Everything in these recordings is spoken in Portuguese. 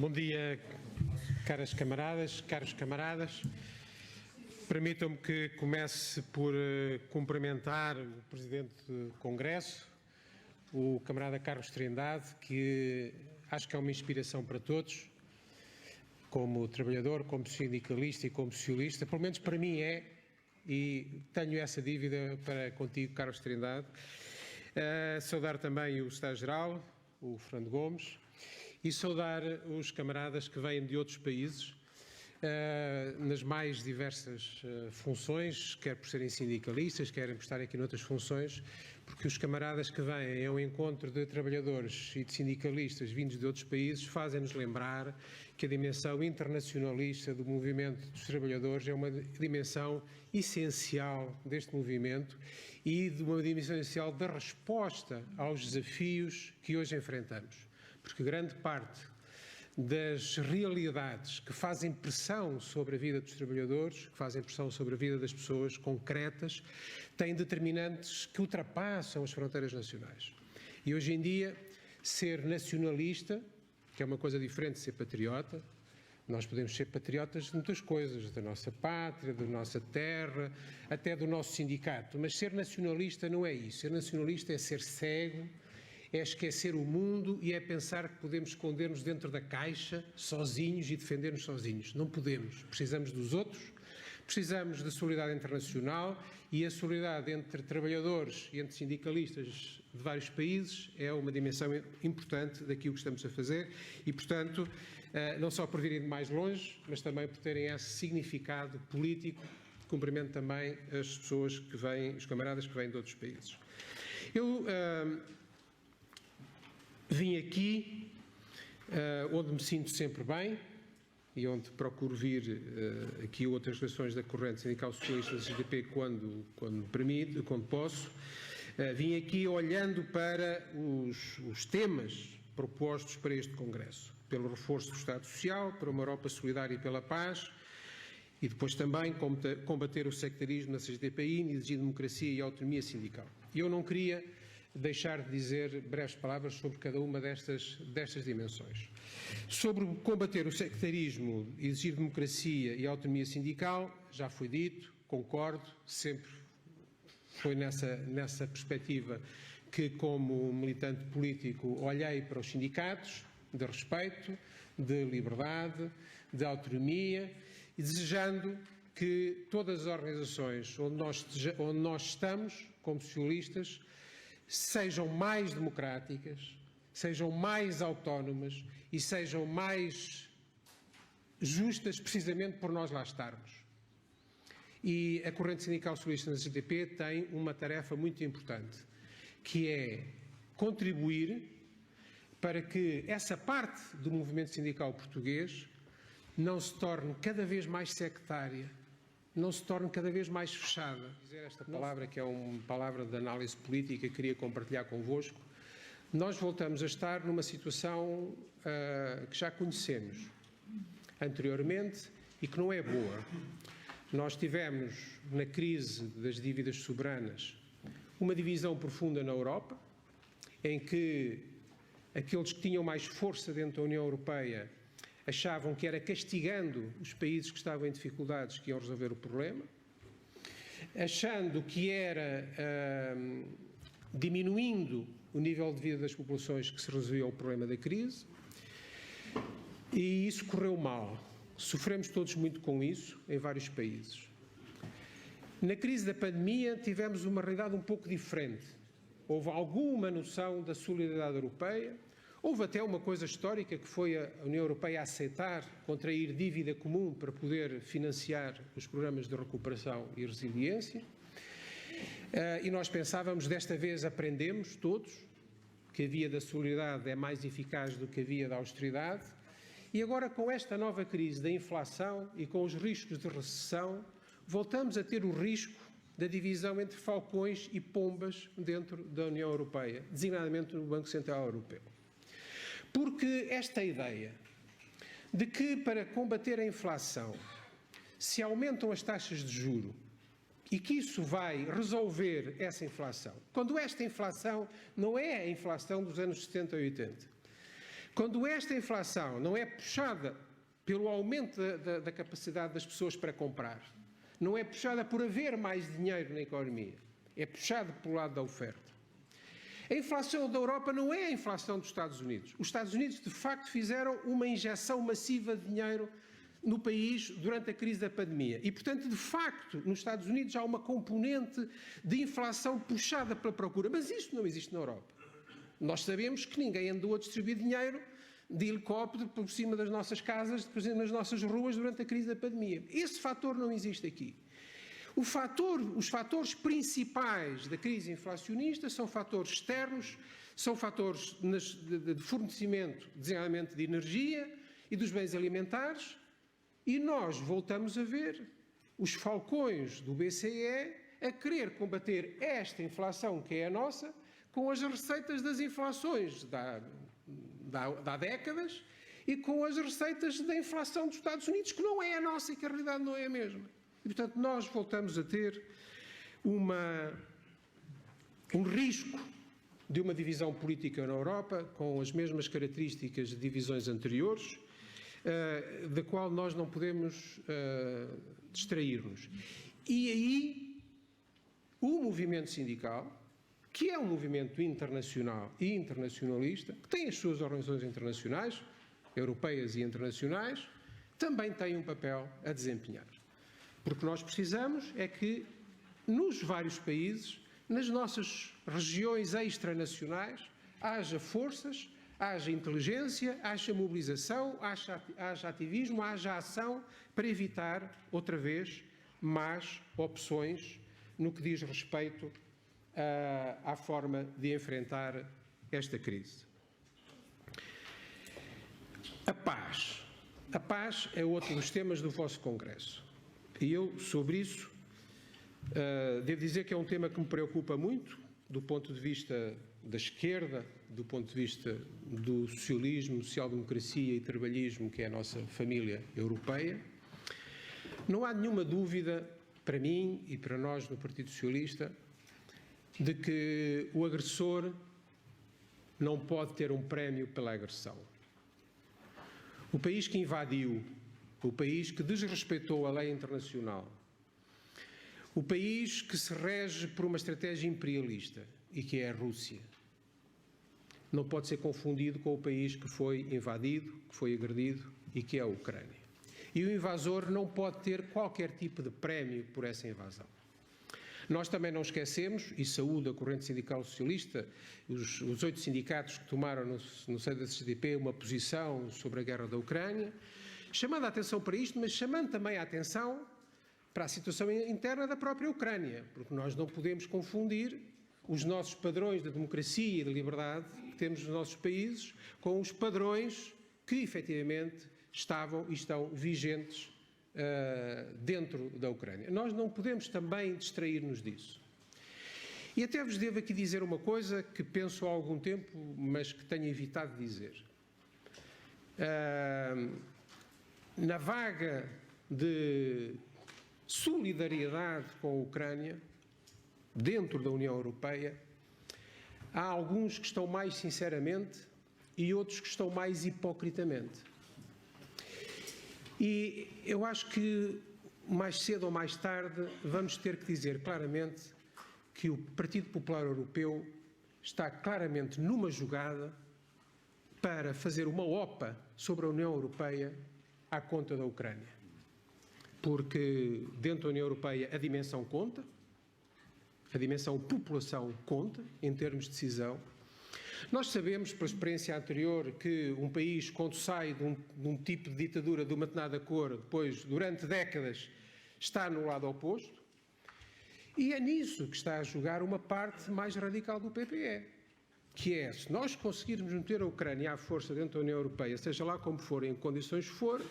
Bom dia, caras camaradas, caros camaradas. Permitam-me que comece por cumprimentar o Presidente do Congresso, o camarada Carlos Trindade, que acho que é uma inspiração para todos, como trabalhador, como sindicalista e como socialista, pelo menos para mim é, e tenho essa dívida para contigo, Carlos Trindade. Saudar também o Secretário-Geral, o Fernando Gomes, e saudar os camaradas que vêm de outros países, nas mais diversas funções, quer por serem sindicalistas, quer por estarem aqui noutras funções, porque os camaradas que vêm ao encontro de trabalhadores e de sindicalistas vindos de outros países fazem-nos lembrar que a dimensão internacionalista do movimento dos trabalhadores é uma dimensão essencial deste movimento e de uma dimensão essencial da resposta aos desafios que hoje enfrentamos. Porque grande parte das realidades que fazem pressão sobre a vida dos trabalhadores, que fazem pressão sobre a vida das pessoas concretas, têm determinantes que ultrapassam as fronteiras nacionais. E hoje em dia, ser nacionalista, que é uma coisa diferente de ser patriota, nós podemos ser patriotas de muitas coisas, da nossa pátria, da nossa terra, até do nosso sindicato, mas ser nacionalista não é isso. Ser nacionalista é ser cego, é esquecer o mundo e é pensar que podemos esconder-nos dentro da caixa, sozinhos, e defender-nos sozinhos. Não podemos. Precisamos dos outros, precisamos da solidariedade internacional, e a solidariedade entre trabalhadores e entre sindicalistas de vários países é uma dimensão importante daquilo que estamos a fazer e, portanto, não só por virem de mais longe, mas também por terem esse significado político. Cumprimento também as pessoas que vêm, os camaradas que vêm de outros países. Eu vim aqui onde me sinto sempre bem e onde procuro vir aqui a outras relações da corrente sindical socialista da CGTP quando me permite, quando posso. Vim aqui olhando para os temas propostos para este Congresso, pelo reforço do Estado Social, para uma Europa solidária e pela paz, e depois também combater o sectarismo na CGTPI, exigir democracia e autonomia sindical. Eu não queria deixar de dizer breves palavras sobre cada uma destas dimensões. Sobre combater o sectarismo, exigir democracia e autonomia sindical, já foi dito, concordo, sempre foi nessa perspectiva que, como militante político, olhei para os sindicatos, de respeito, de liberdade, de autonomia, e desejando que todas as organizações onde nós estamos, como socialistas, sejam mais democráticas, sejam mais autónomas e sejam mais justas precisamente por nós lá estarmos. E a corrente sindical socialista na CGTP tem uma tarefa muito importante, que é contribuir para que essa parte do movimento sindical português não se torne cada vez mais sectária, não se torne cada vez mais fechada. Dizer esta palavra, que é uma palavra de análise política, que queria compartilhar convosco. Nós voltamos a estar numa situação que já conhecemos anteriormente e que não é boa. Nós tivemos, na crise das dívidas soberanas, uma divisão profunda na Europa, em que aqueles que tinham mais força dentro da União Europeia achavam que era castigando os países que estavam em dificuldades que iam resolver o problema, achando que era diminuindo o nível de vida das populações que se resolvia o problema da crise, e isso correu mal. Sofremos todos muito com isso em vários países. Na crise da pandemia tivemos uma realidade um pouco diferente. Houve alguma noção da solidariedade europeia. Houve até uma coisa histórica, que foi a União Europeia aceitar contrair dívida comum para poder financiar os programas de recuperação e resiliência. E nós pensávamos, desta vez aprendemos todos, que a via da solidariedade é mais eficaz do que a via da austeridade. E agora, com esta nova crise da inflação e com os riscos de recessão, voltamos a ter o risco da divisão entre falcões e pombas dentro da União Europeia, designadamente no Banco Central Europeu. Porque esta ideia de que, para combater a inflação, se aumentam as taxas de juro e que isso vai resolver essa inflação, quando esta inflação não é a inflação dos anos 70 e 80, Quando esta inflação não é puxada pelo aumento da capacidade das pessoas para comprar, não é puxada por haver mais dinheiro na economia, é puxada pelo lado da oferta. A inflação da Europa não é a inflação dos Estados Unidos. Os Estados Unidos, de facto, fizeram uma injeção massiva de dinheiro no país durante a crise da pandemia. E, portanto, de facto, nos Estados Unidos há uma componente de inflação puxada pela procura. Mas isso não existe na Europa. Nós sabemos que ninguém andou a distribuir dinheiro de helicóptero por cima das nossas casas, por cima das nossas ruas durante a crise da pandemia. Esse fator não existe aqui. Os fatores principais da crise inflacionista são fatores externos, são fatores de fornecimento, designadamente de energia e dos bens alimentares, e nós voltamos a ver os falcões do BCE a querer combater esta inflação que é a nossa com as receitas das inflações de há décadas e com as receitas da inflação dos Estados Unidos, que não é a nossa e que a realidade não é a mesma. E, portanto, nós voltamos a ter um risco de uma divisão política na Europa com as mesmas características de divisões anteriores, da qual nós não podemos distrair-nos. E aí, o movimento sindical, que é um movimento internacional e internacionalista, que tem as suas organizações internacionais, europeias e internacionais, também tem um papel a desempenhar. Porque nós precisamos é que, nos vários países, nas nossas regiões extranacionais, haja forças, haja inteligência, haja mobilização, haja ativismo, haja ação para evitar, outra vez, más opções no que diz respeito à forma de enfrentar esta crise. A paz. A paz é outro dos temas do vosso Congresso. E eu, sobre isso, devo dizer que é um tema que me preocupa muito, do ponto de vista da esquerda, do ponto de vista do socialismo, social-democracia e trabalhismo, que é a nossa família europeia. Não há nenhuma dúvida, para mim e para nós no Partido Socialista, de que o agressor não pode ter um prémio pela agressão. O país que invadiu, o país que desrespeitou a lei internacional, o país que se rege por uma estratégia imperialista e que é a Rússia, não pode ser confundido com o país que foi invadido, que foi agredido e que é a Ucrânia. E o invasor não pode ter qualquer tipo de prémio por essa invasão. Nós também não esquecemos, e saúdo a corrente sindical socialista, os 8 sindicatos que tomaram no seio da CGTP uma posição sobre a guerra da Ucrânia, chamando a atenção para isto, mas chamando também a atenção para a situação interna da própria Ucrânia, porque nós não podemos confundir os nossos padrões de democracia e de liberdade que temos nos nossos países com os padrões que efetivamente estavam e estão vigentes dentro da Ucrânia. Nós não podemos também distrair-nos disso. E até vos devo aqui dizer uma coisa que penso há algum tempo, mas que tenho evitado dizer. Na vaga de solidariedade com a Ucrânia, dentro da União Europeia, há alguns que estão mais sinceramente e outros que estão mais hipocritamente. E eu acho que mais cedo ou mais tarde vamos ter que dizer claramente que o Partido Popular Europeu está claramente numa jogada para fazer uma OPA sobre a União Europeia à conta da Ucrânia. Porque dentro da União Europeia a dimensão conta, a dimensão população conta em termos de decisão. Nós sabemos, pela experiência anterior, que um país, quando sai de um tipo de ditadura de uma determinada cor, depois, durante décadas, está no lado oposto. E é nisso que está a jogar uma parte mais radical do PPE, que é, se nós conseguirmos meter a Ucrânia à força dentro da União Europeia, seja lá como for, em que condições for,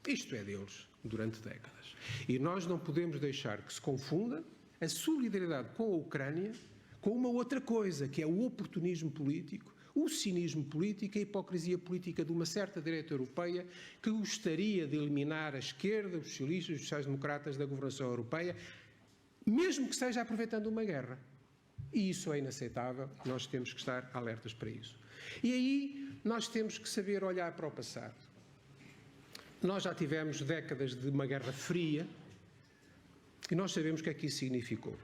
isto é deles, durante décadas. E nós não podemos deixar que se confunda a solidariedade com a Ucrânia com uma outra coisa, que é o oportunismo político, o cinismo político, a hipocrisia política de uma certa direita europeia que gostaria de eliminar a esquerda, os socialistas, os sociais-democratas da governação europeia, mesmo que seja aproveitando uma guerra. E isso é inaceitável, nós temos que estar alertas para isso. E aí nós temos que saber olhar para o passado. Nós já tivemos décadas de uma guerra fria e nós sabemos o que é que isso significou.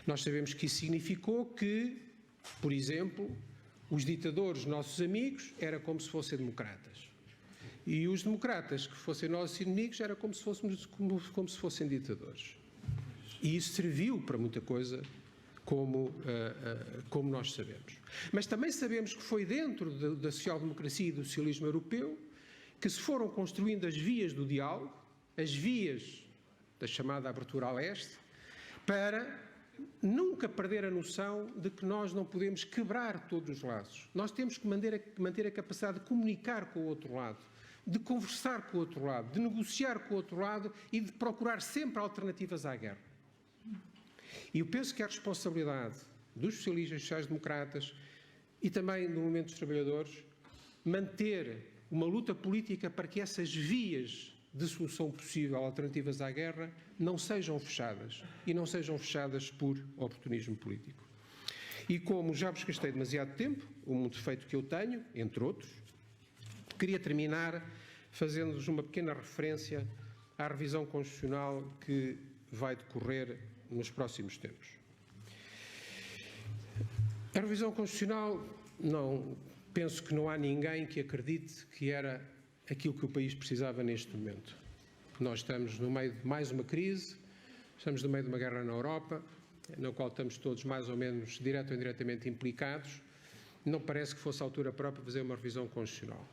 Nós sabemos que isso significou que, por exemplo, os ditadores, nossos amigos, era como se fossem democratas. E os democratas que fossem nossos inimigos era como se fossem ditadores. E isso serviu para muita coisa, como nós sabemos. Mas também sabemos que foi dentro da social-democracia e do socialismo europeu que se foram construindo as vias do diálogo, as vias da chamada abertura a leste, para nunca perder a noção de que nós não podemos quebrar todos os laços. Nós temos que manter a capacidade de comunicar com o outro lado, de conversar com o outro lado, de negociar com o outro lado e de procurar sempre alternativas à guerra. E eu penso que a responsabilidade dos socialistas, sociais-democratas e também do movimento dos trabalhadores manter uma luta política para que essas vias de solução possível, alternativas à guerra, não sejam fechadas. E não sejam fechadas por oportunismo político. E como já vos gastei demasiado tempo, um defeito que eu tenho, entre outros, queria terminar fazendo-vos uma pequena referência à revisão constitucional que vai decorrer nos próximos tempos. A revisão constitucional, penso que não há ninguém que acredite que era aquilo que o país precisava neste momento. Nós estamos no meio de mais uma crise, estamos no meio de uma guerra na Europa, na qual estamos todos mais ou menos direto ou indiretamente implicados. Não parece que fosse a altura própria para fazer uma revisão constitucional.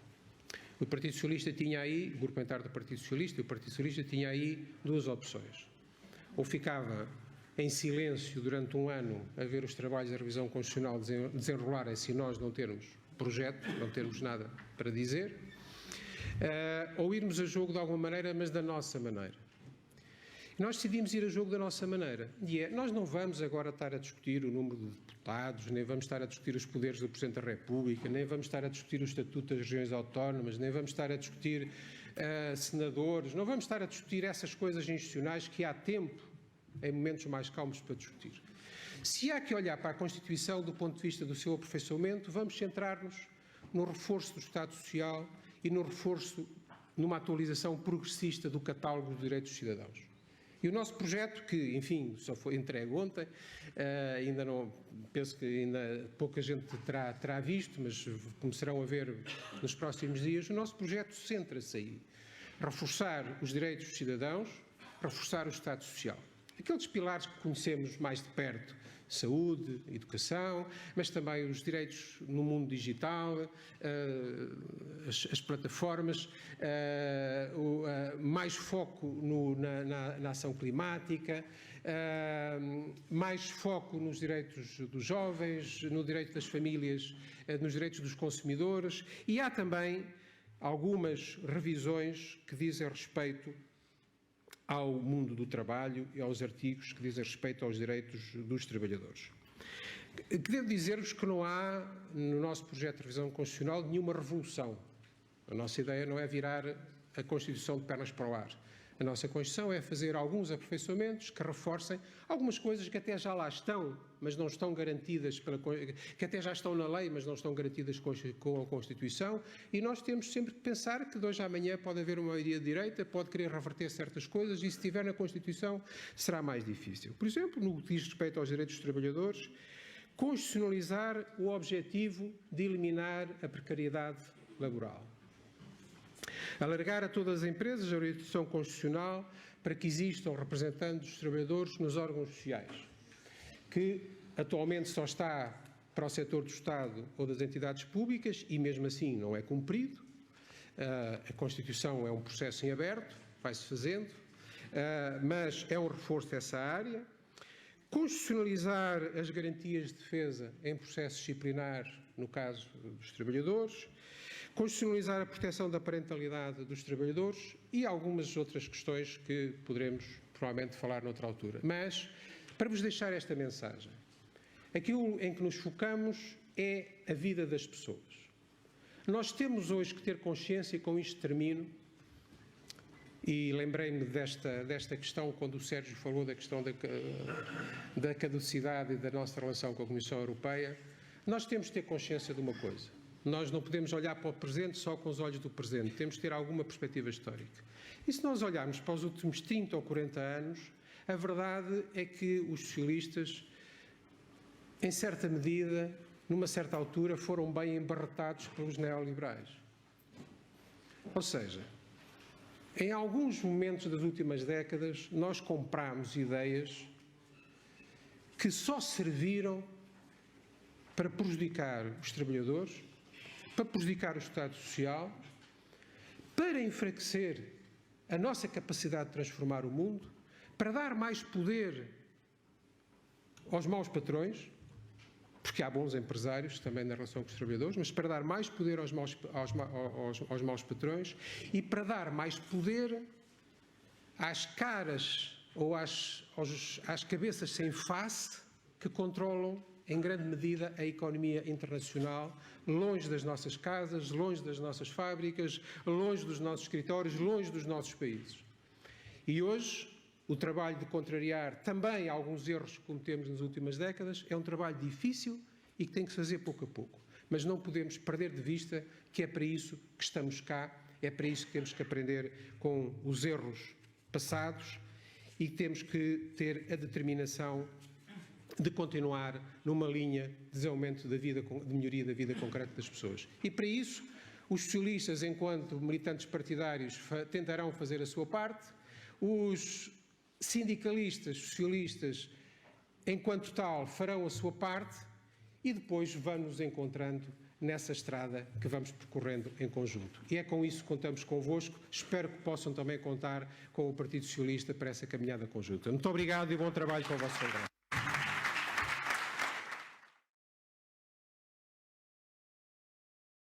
O Partido Socialista tinha aí, o grupo parlamentar do Partido Socialista e o Partido Socialista tinha aí duas opções. Ou ficava em silêncio durante um ano a ver os trabalhos da revisão constitucional desenrolarem-se e nós não termos projeto, não termos nada para dizer, ou irmos a jogo de alguma maneira, mas da nossa maneira. Nós decidimos ir a jogo da nossa maneira. E nós não vamos agora estar a discutir o número de deputados, nem vamos estar a discutir os poderes do Presidente da República, nem vamos estar a discutir o Estatuto das Regiões Autónomas, nem vamos estar a discutir senadores, não vamos estar a discutir essas coisas institucionais que há tempo, em momentos mais calmos, para discutir. Se há que olhar para a Constituição do ponto de vista do seu aperfeiçoamento, vamos centrar-nos no reforço do Estado Social e no reforço, numa atualização progressista do catálogo dos direitos dos cidadãos. E o nosso projeto, que, enfim, só foi entregue ontem, ainda não, penso que ainda pouca gente terá visto, mas começarão a ver nos próximos dias, o nosso projeto centra-se aí. Reforçar os direitos dos cidadãos, reforçar o Estado Social. Aqueles pilares que conhecemos mais de perto, saúde, educação, mas também os direitos no mundo digital, as plataformas, mais foco na ação climática, mais foco nos direitos dos jovens, no direito das famílias, nos direitos dos consumidores, e há também algumas revisões que dizem respeito ao mundo do trabalho e aos artigos que dizem respeito aos direitos dos trabalhadores. Devo dizer-vos que não há, no nosso projeto de revisão constitucional, nenhuma revolução. A nossa ideia não é virar a Constituição de pernas para o ar. A nossa Constituição é fazer alguns aperfeiçoamentos que reforcem algumas coisas que até já lá estão, mas não estão garantidas, que até já estão na lei, mas não estão garantidas com a Constituição, e nós temos sempre que pensar que de hoje à amanhã pode haver uma maioria de direita, pode querer reverter certas coisas, e se estiver na Constituição será mais difícil. Por exemplo, no que diz respeito aos direitos dos trabalhadores, constitucionalizar o objetivo de eliminar a precariedade laboral. Alargar a todas as empresas a orientação constitucional para que existam representantes dos trabalhadores nos órgãos sociais, que atualmente só está para o setor do Estado ou das entidades públicas e mesmo assim não é cumprido. A Constituição é um processo em aberto, vai-se fazendo, mas é um reforço dessa área. Constitucionalizar as garantias de defesa em processo disciplinar no caso dos trabalhadores. Constitucionalizar a proteção da parentalidade dos trabalhadores e algumas outras questões que poderemos provavelmente falar noutra altura. Mas, para vos deixar esta mensagem, aquilo em que nos focamos é a vida das pessoas. Nós temos hoje que ter consciência, e com isto termino, e lembrei-me desta questão quando o Sérgio falou da questão da caducidade e da nossa relação com a Comissão Europeia. Nós temos de ter consciência de uma coisa. Nós não podemos olhar para o presente só com os olhos do presente. Temos de ter alguma perspectiva histórica. E se nós olharmos para os últimos 30 ou 40 anos, a verdade é que os socialistas, em certa medida, numa certa altura, foram bem embarretados pelos neoliberais. Ou seja, em alguns momentos das últimas décadas, nós comprámos ideias que só serviram para prejudicar os trabalhadores, para prejudicar o Estado Social, para enfraquecer a nossa capacidade de transformar o mundo, para dar mais poder aos maus patrões, porque há bons empresários também na relação com os trabalhadores, mas para dar mais poder aos maus patrões e para dar mais poder às caras ou às cabeças sem face que controlam em grande medida a economia internacional, longe das nossas casas, longe das nossas fábricas, longe dos nossos escritórios, longe dos nossos países. E hoje, o trabalho de contrariar também alguns erros que cometemos nas últimas décadas é um trabalho difícil e que tem que se fazer pouco a pouco. Mas não podemos perder de vista que é para isso que estamos cá, é para isso que temos que aprender com os erros passados e temos que ter a determinação de continuar numa linha de desenvolvimento da vida, de melhoria da vida concreta das pessoas. E para isso, os socialistas, enquanto militantes partidários, tentarão fazer a sua parte, os sindicalistas, socialistas, enquanto tal, farão a sua parte e depois vamos nos encontrando nessa estrada que vamos percorrendo em conjunto. E é com isso que contamos convosco. Espero que possam também contar com o Partido Socialista para essa caminhada conjunta. Muito obrigado e bom trabalho com o vosso congresso.